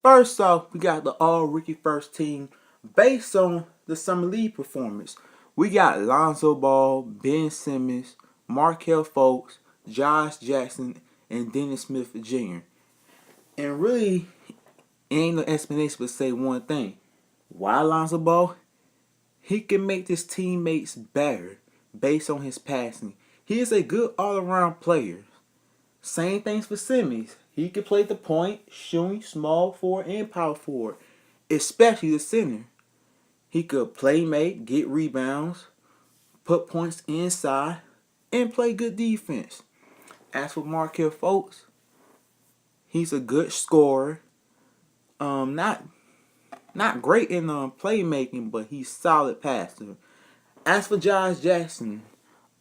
First off, we got the all-rookie first team based on the Summer League performance. We got Lonzo Ball, Ben Simmons, Markelle Fultz, Josh Jackson, and Dennis Smith Jr. And really, ain't no explanation but say one thing. Why Lonzo Ball? He can make his teammates better based on his passing. He is a good all-around player. Same things for Simmons. He can play the point, shooting, small forward, and power forward, especially the center. He could play make, get rebounds, put points inside, and play good defense. As for Markelle Fultz, he's a good scorer. Not great in playmaking, but he's solid passer. As for Josh Jackson,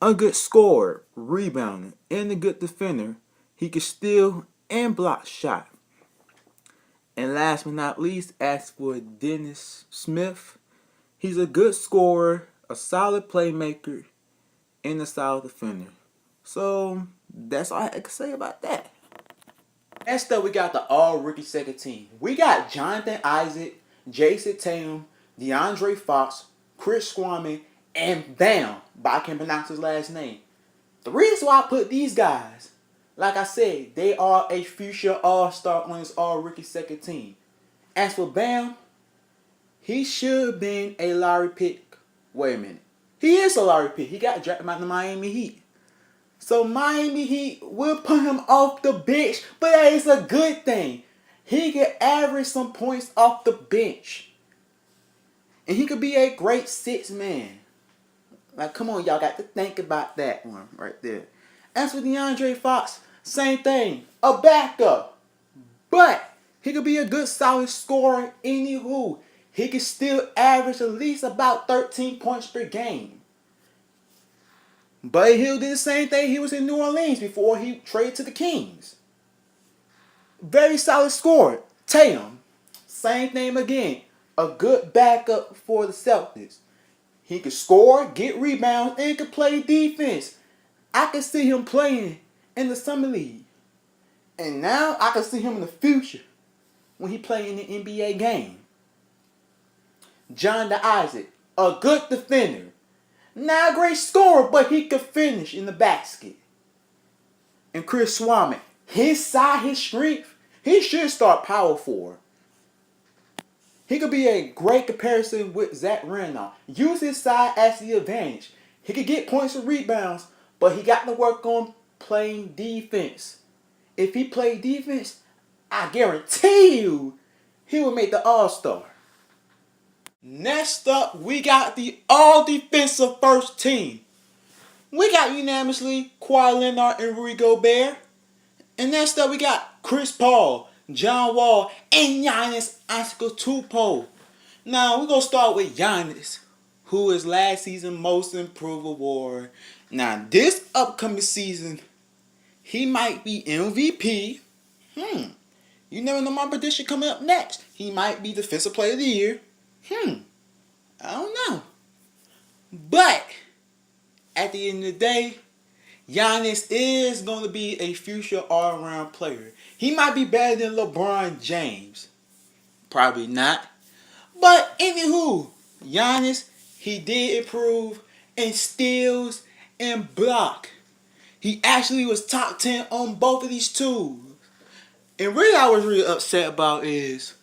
a good scorer, rebounder, and a good defender. He can steal and block shot. And last but not least, as for Dennis Smith, he's a good scorer, a solid playmaker, and a solid defender. So that's all I can say about that. Next up, we got the all-rookie second team. We got Jonathan Isaac, Jason Tatum, DeAndre Fox, Chris Squaman, and Bam, but I can't pronounce his last name. The reason why I put these guys, like I said, they are a future all-star on his all-rookie second team. As for Bam, he should have been a lottery pick. Wait a minute. He is a lottery pick. He got drafted by the Miami Heat. So Miami Heat will put him off the bench, but that is a good thing. He can average some points off the bench. And he could be a great sixth man. Like, come on, y'all got to think about that one right there. As for DeAndre Fox, same thing. A backup. But he could be a good solid scorer anywho. He could still average at least about 13 points per game. Buddy Hield did the same thing. He was in New Orleans before he traded to the Kings. Very solid scorer. Tatum, same thing again. A good backup for the Celtics. He could score, get rebounds, and could play defense. I could see him playing in the Summer League. And now I can see him in the future when he play in the NBA game. Jonathan Isaac, a good defender. Not a great scorer, but he could finish in the basket. And Chris Swaman, his size, his strength, he should start power forward. He could be a great comparison with Zach Randolph. Use his size as the advantage. He could get points and rebounds, but he got to work on playing defense. If he played defense, I guarantee you he will make the All-Star. Next up, we got the all-defensive first team. We got unanimously Kawhi Leonard and Rudy Gobert. And next up, we got Chris Paul, John Wall, and Giannis Antetokounmpo. Now, we're going to start with Giannis, who is last season's Most Improved Award. Now, this upcoming season, he might be MVP. You never know my prediction coming up next. He might be Defensive Player of the Year. I don't know. But at the end of the day, Giannis is going to be a future all-around player. He might be better than LeBron James. Probably not. But anywho, Giannis, he did improve in steals and block. He actually was top 10 on both of these tools. And really I was really upset about is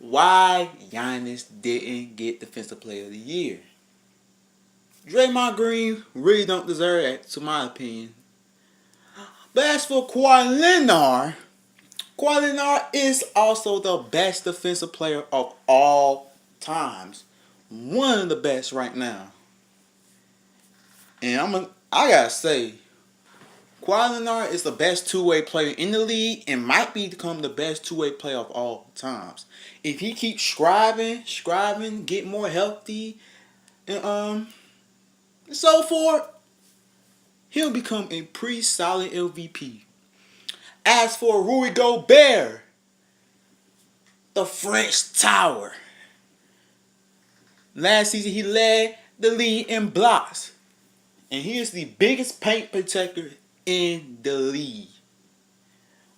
why Giannis didn't get Defensive Player of the Year. Draymond Green really don't deserve that, to my opinion. But as for Kawhi Leonard is also the best defensive player of all times. One of the best right now. And I gotta say, Kawhi Leonard is the best two-way player in the league and might become the best two-way player of all times. If he keeps striving, get more healthy, and so forth, he'll become a pretty solid MVP. As for Rudy Gobert, the French Tower. Last season he led the league in blocks. And he is the biggest paint protector in the league.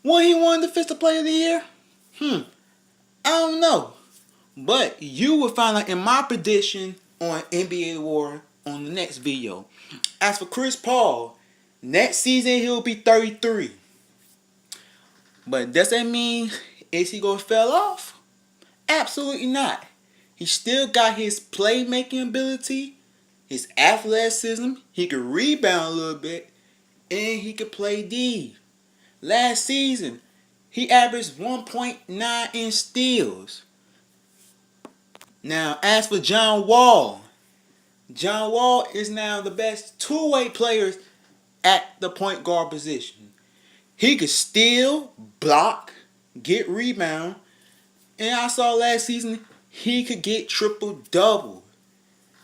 Will he win Defensive Player of the Year? I don't know. But you will find out in my prediction on NBA War on the next video. As for Chris Paul, next season he'll be 33. But does that mean is he gonna fell off? Absolutely not. He still got his playmaking ability, his athleticism. He could rebound a little bit, and he could play D. Last season, he averaged 1.9 in steals. Now, as for John Wall is now the best two-way player at the point guard position. He could steal, block, get rebound, and I saw last season he could get triple-double.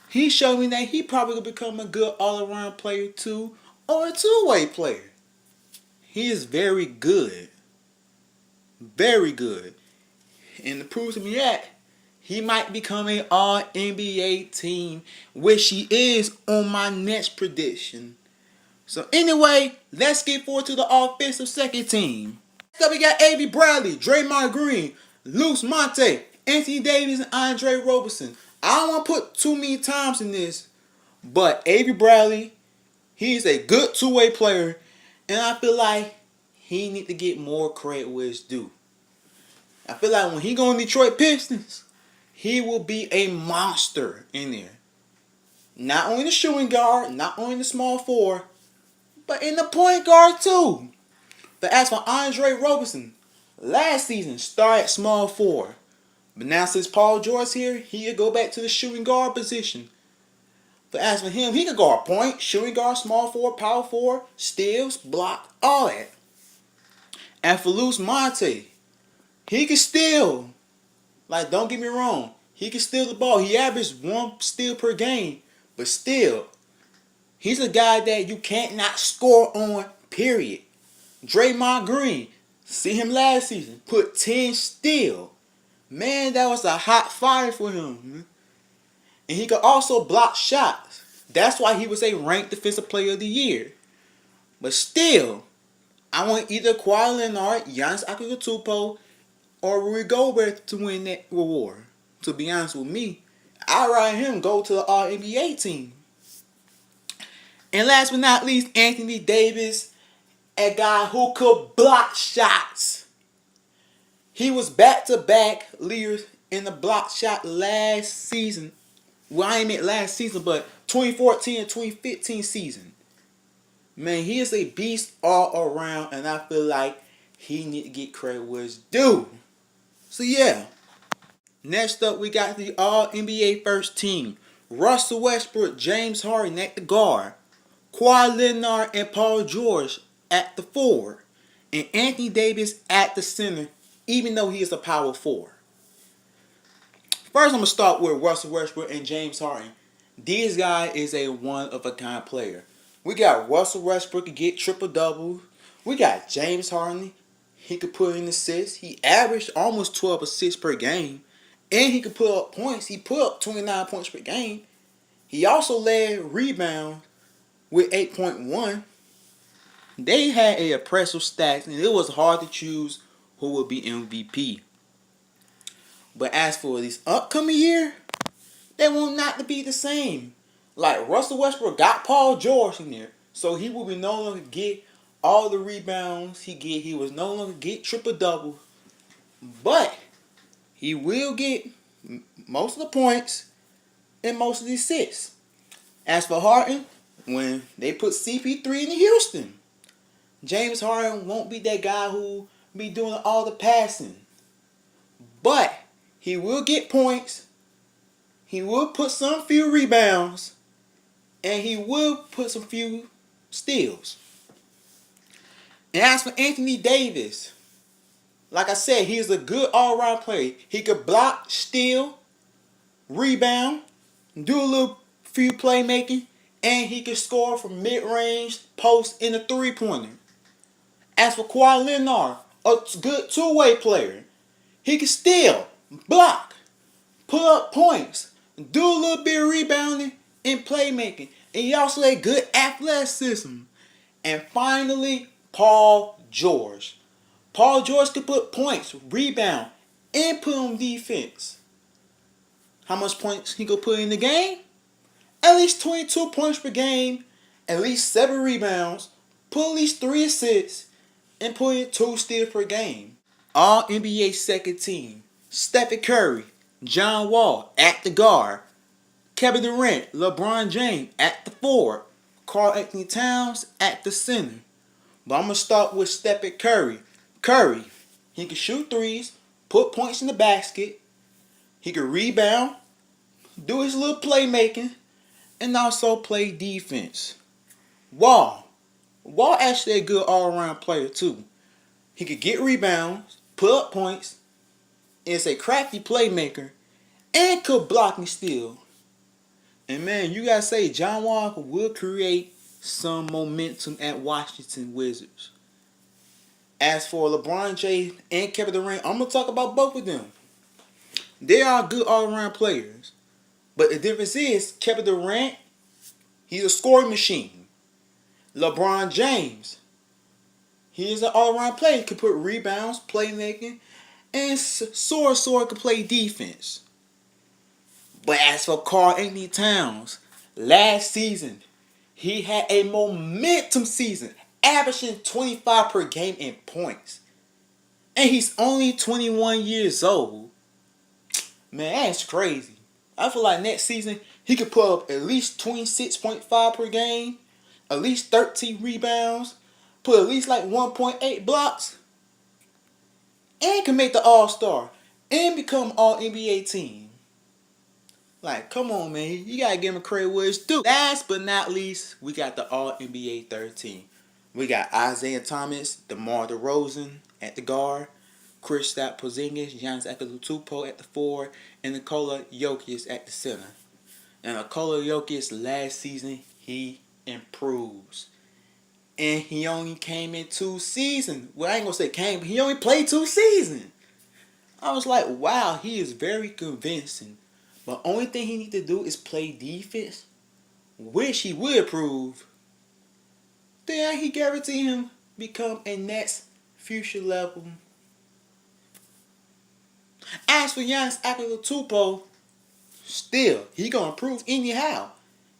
He showed me that he probably could become a good all-around player too, or a two-way player. He is very good. Very good. And to prove to me that, he might become an all-NBA team, which he is on my next prediction. So anyway, let's get forward to the offensive second team. Next up we got Avery Bradley, Draymond Green, Luce Monte, Anthony Davis, and Andre Roberson. I don't want to put too many times in this, but Avery Bradley, he's a good two-way player, and I feel like he need to get more credit where it's due. I feel like when he go in Detroit Pistons, he will be a monster in there. Not only the shooting guard, not only the small forward, but in the point guard too. But as for Andre Roberson, last season started at small forward. But now since Paul George here, he could go back to the shooting guard position. But as for him, he could guard point, shooting guard, small forward, power forward, steals, block, all that. And for Luce Monte, he can steal. Like, don't get me wrong. He can steal the ball. He averaged 1 steal per game. But still, he's a guy that you can't not score on, period. Draymond Green, see him last season, put 10 steal. Man, that was a hot fire for him. And he could also block shots. That's why he was a ranked defensive player of the year. But still, I want either Kawhi Leonard, Giannis Antetokounmpo, or Rudy Gobert to win that reward. To be honest with me, I'd rather him go to the All-NBA team. And last but not least, Anthony Davis, a guy who could block shots. He was back-to-back leaders in the block shot last season. Well, I ain't meant last season, but 2014 and 2015 season. Man, he is a beast all around, and I feel like he need to get credit where it's due. So yeah. Next up, we got the All-NBA first team. Russell Westbrook, James Harden at the guard. Kawhi Leonard and Paul George at the forward. And Anthony Davis at the center, even though he is a power forward. First, I'm going to start with Russell Westbrook and James Harden. This guy is a one-of-a-kind player. We got Russell Westbrook to get triple-double. We got James Harden. He could put in assists. He averaged almost 12 assists per game. And he could put up points. He put up 29 points per game. He also led rebound with 8.1. They had a impressive stats, and it was hard to choose who would be MVP. But as for this upcoming year, they will not be the same. Like, Russell Westbrook got Paul George in there, so he will be no longer get all the rebounds he get. He was no longer get triple-double. But he will get most of the points and most of the assists. As for Harden, when they put CP3 in Houston, James Harden won't be that guy who be doing all the passing. But he will get points. He will put some few rebounds. And he will put some few steals. And as for Anthony Davis, like I said, he is a good all-around player. He could block, steal, rebound, do a little few playmaking, and he can score from mid-range, post, in a three-pointer. As for Kawhi Leonard, a good two-way player. He can steal, block, put up points, do a little bit of rebounding and playmaking. And he also had good athleticism. And finally, Paul George. Paul George could put points, rebound, and put on defense. How much points he gonna put in the game? At least 22 points per game, at least 7 rebounds, put at least 3 assists, and put in 2 steals per game. All NBA second team. Stephen Curry, John Wall at the guard, Kevin Durant, LeBron James at the 4, Karl-Anthony Towns at the center. But I'm going to start with Stephen Curry. Curry, he can shoot threes, put points in the basket, he can rebound, do his little playmaking, and also play defense. Wall actually a good all-around player too. He could get rebounds, put up points, is a crafty playmaker, and could block and steal. And man, you gotta say John Wall will create some momentum at Washington Wizards. As for LeBron James and Kevin Durant, I'm gonna talk about both of them. They are good all-around players. But the difference is Kevin Durant, he's a scoring machine. LeBron James, he is an all-around player. He can put rebounds, playmaking, and sort can play defense. But as for Karl-Anthony Towns, last season, he had a momentum season, averaging 25 per game in points. And he's only 21 years old. Man, that's crazy. I feel like next season, he could put up at least 26.5 per game, at least 13 rebounds, put at least like 1.8 blocks, and can make the All-Star, and become All-NBA team. Like, come on, man. You got to give him credit where it's due. Last but not least, we got the All-NBA third team. We got Isaiah Thomas, DeMar DeRozan at the guard, Kristaps Porzingis, Giannis Antetokounmpo at the 4, and Nikola Jokic at the center. And Nikola Jokic last season, he improves. And he only came in 2 seasons. Well, I ain't going to say came, but he only played 2 seasons. I was like, wow, he is very convincing. But only thing he need to do is play defense, which he will improve. Then he guarantee him become a next future level. As for Giannis Antetokounmpo, still, he gonna improve anyhow.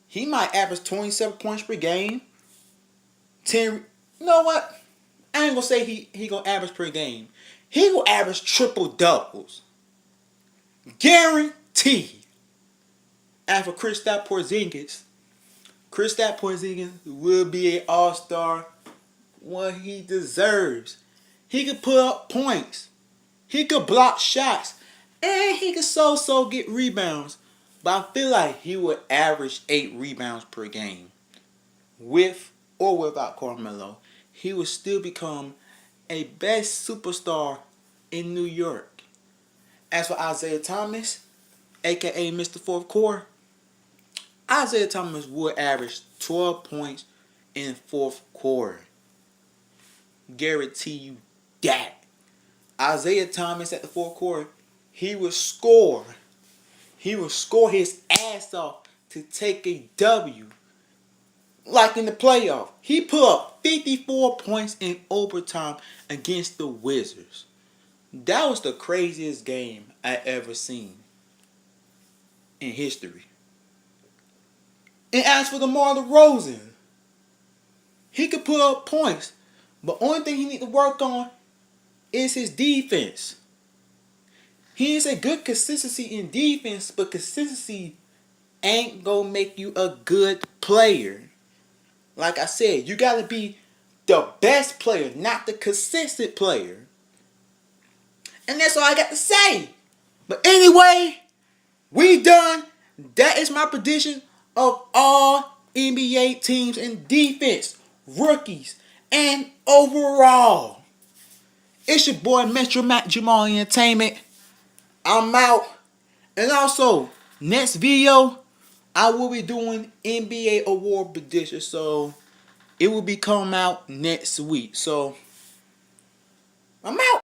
He might average 27 points per game. 10. You know what? I ain't gonna say he gonna average per game. He will average triple doubles. Guaranteed. And for Kristaps Porzingis will be an all-star what he deserves. He could put up points. He could block shots. And he could so get rebounds. But I feel like he would average 8 rebounds per game. With or without Carmelo. He would still become a best superstar in New York. As for Isaiah Thomas, a.k.a. Mr. Fourth Quarter, Isaiah Thomas would average 12 points in fourth quarter. Guarantee you that. Isaiah Thomas at the fourth quarter, he would score. He would score his ass off to take a W. Like in the playoff. He put up 54 points in overtime against the Wizards. That was the craziest game I ever seen in history. And as for DeMar DeRozan, he could put up points. But only thing he need to work on is his defense. He is a good consistency in defense, but consistency ain't gonna make you a good player. Like I said, you gotta be the best player, not the consistent player. And that's all I got to say. But anyway, we done. That is my prediction of all NBA teams in defense, rookies, and overall. It's your boy Metro Mac Jamal Entertainment. I'm out. And also, next video, I will be doing NBA award predictions. So, it will be coming out next week. So, I'm out.